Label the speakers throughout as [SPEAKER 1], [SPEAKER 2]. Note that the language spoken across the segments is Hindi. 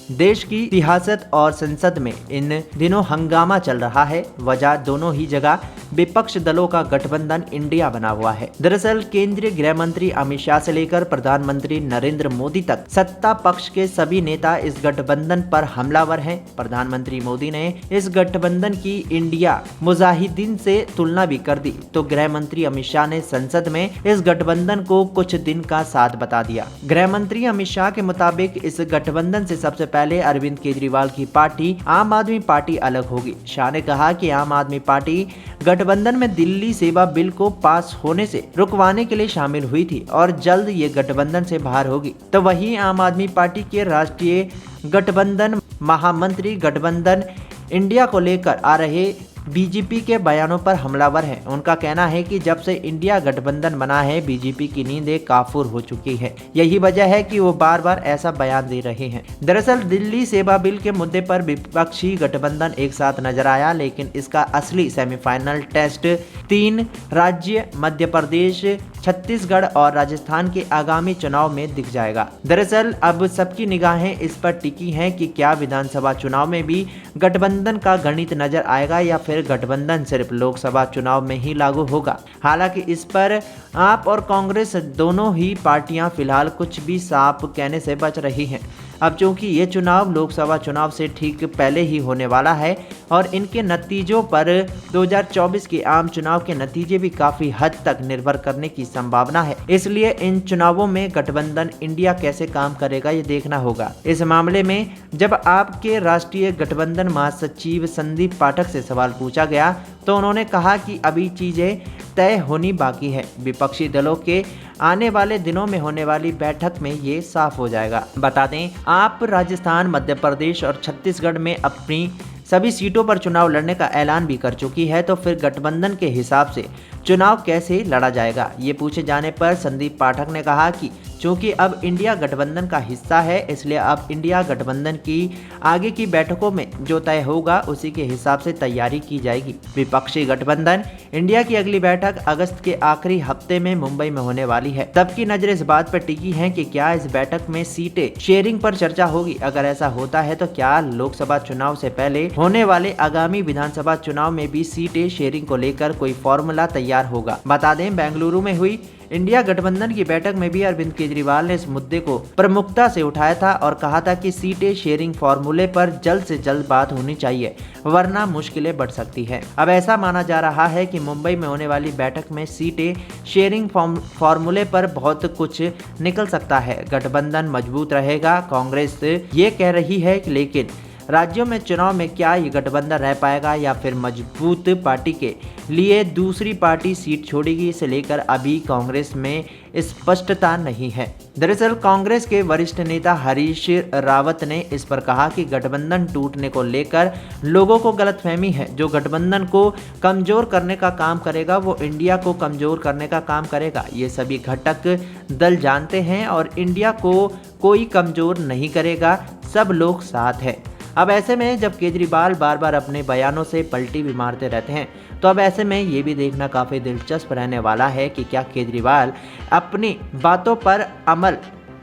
[SPEAKER 1] देश की सियासत और संसद में इन दिनों हंगामा चल रहा है। वजह दोनों ही जगह विपक्ष दलों का गठबंधन इंडिया बना हुआ है। दरअसल केंद्रीय गृह मंत्री अमित शाह से लेकर प्रधानमंत्री नरेंद्र मोदी तक सत्ता पक्ष के सभी नेता इस गठबंधन पर हमलावर हैं। प्रधानमंत्री मोदी ने इस गठबंधन की इंडिया मुजाहिदीन से तुलना भी कर दी, तो गृह मंत्री अमित शाह ने संसद में इस गठबंधन को कुछ दिन का साथ बता दिया। गृह मंत्री अमित शाह के मुताबिक इस गठबंधन से सबसे पहले अरविंद केजरीवाल की पार्टी आम आदमी पार्टी अलग होगी। शाह ने कहा कि आम आदमी पार्टी गठबंधन में दिल्ली सेवा बिल को पास होने से रुकवाने के लिए शामिल हुई थी और जल्द ये गठबंधन से बाहर होगी। तो वहीं आम आदमी पार्टी के राष्ट्रीय गठबंधन महामंत्री गठबंधन इंडिया को लेकर आ रहे बीजेपी के बयानों पर हमलावर हैं। उनका कहना है कि जब से इंडिया गठबंधन बना है, बीजेपी की नींदें काफूर हो चुकी है। यही वजह है कि वो बार बार ऐसा बयान दे रहे हैं। दरअसल दिल्ली सेवा बिल के मुद्दे पर विपक्षी गठबंधन एक साथ नजर आया, लेकिन इसका असली सेमीफाइनल टेस्ट 3 राज्य मध्य प्रदेश, छत्तीसगढ़ और राजस्थान के आगामी चुनाव में दिख जाएगा। दरअसल अब सबकी निगाहें इस पर टिकी हैं कि क्या विधानसभा चुनाव में भी गठबंधन का गणित नजर आएगा या फिर गठबंधन सिर्फ लोकसभा चुनाव में ही लागू होगा। हालांकि इस पर आप और कांग्रेस दोनों ही पार्टियां फिलहाल कुछ भी साफ कहने से बच रही हैं। अब चूंकि ये चुनाव लोकसभा चुनाव से ठीक पहले ही होने वाला है और इनके नतीजों पर 2024 के आम चुनाव के नतीजे भी काफी हद तक निर्भर करने की संभावना है, इसलिए इन चुनावों में गठबंधन इंडिया कैसे काम करेगा ये देखना होगा। इस मामले में जब आपके राष्ट्रीय गठबंधन महासचिव संदीप पाठक से सवाल पूछा गया तो उन्होंने कहा कि अभी चीजें तय होनी बाकी है। विपक्षी दलों के आने वाले दिनों में होने वाली बैठक में ये साफ हो जाएगा। बता दें, आप राजस्थान, मध्य प्रदेश और छत्तीसगढ़ में अपनी सभी सीटों पर चुनाव लड़ने का ऐलान भी कर चुकी है, तो फिर गठबंधन के हिसाब से चुनाव कैसे लड़ा जाएगा, ये पूछे जाने पर संदीप पाठक ने कहा कि चूंकि अब इंडिया गठबंधन का हिस्सा है, इसलिए अब इंडिया गठबंधन की आगे की बैठकों में जो तय होगा उसी के हिसाब से तैयारी की जाएगी। विपक्षी गठबंधन इंडिया की अगली बैठक अगस्त के आखिरी हफ्ते में मुंबई में होने वाली है। सबकी नजर इस बात पर टिकी है कि क्या इस बैठक में सीटें शेयरिंग पर चर्चा होगी। अगर ऐसा होता है तो क्या लोकसभा चुनाव से पहले होने वाले आगामी विधानसभा चुनाव में भी सीटें शेयरिंग को लेकर कोई फॉर्मूला तैयार होगा। बता दें, बेंगलुरु में हुई इंडिया गठबंधन की बैठक में भी अरविंद केजरीवाल ने इस मुद्दे को प्रमुखता से उठाया था और कहा था कि सीटें शेयरिंग फॉर्मूले पर जल्द से जल्द बात होनी चाहिए, वरना मुश्किलें बढ़ सकती है। अब ऐसा माना जा रहा है कि मुंबई में होने वाली बैठक में सीटें शेयरिंग फॉर्मूले पर बहुत कुछ निकल सकता है। गठबंधन मजबूत रहेगा, कांग्रेस ये कह रही है, लेकिन राज्यों में चुनाव में क्या ये गठबंधन रह पाएगा या फिर मजबूत पार्टी के लिए दूसरी पार्टी सीट छोड़ेगी, इसे लेकर अभी कांग्रेस में स्पष्टता नहीं है। दरअसल कांग्रेस के वरिष्ठ नेता हरीश रावत ने इस पर कहा कि गठबंधन टूटने को लेकर लोगों को गलतफहमी है। जो गठबंधन को कमजोर करने का काम करेगा वो इंडिया को कमजोर करने का काम करेगा। ये सभी घटक दल जानते हैं और इंडिया को कोई कमजोर नहीं करेगा, सब लोग साथ हैं। अब ऐसे में जब केजरीवाल बार बार अपने बयानों से पलटी भी मारते रहते हैं, तो अब ऐसे में ये भी देखना काफ़ी दिलचस्प रहने वाला है कि क्या केजरीवाल अपनी बातों पर अमल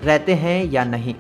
[SPEAKER 1] रहते हैं या नहीं।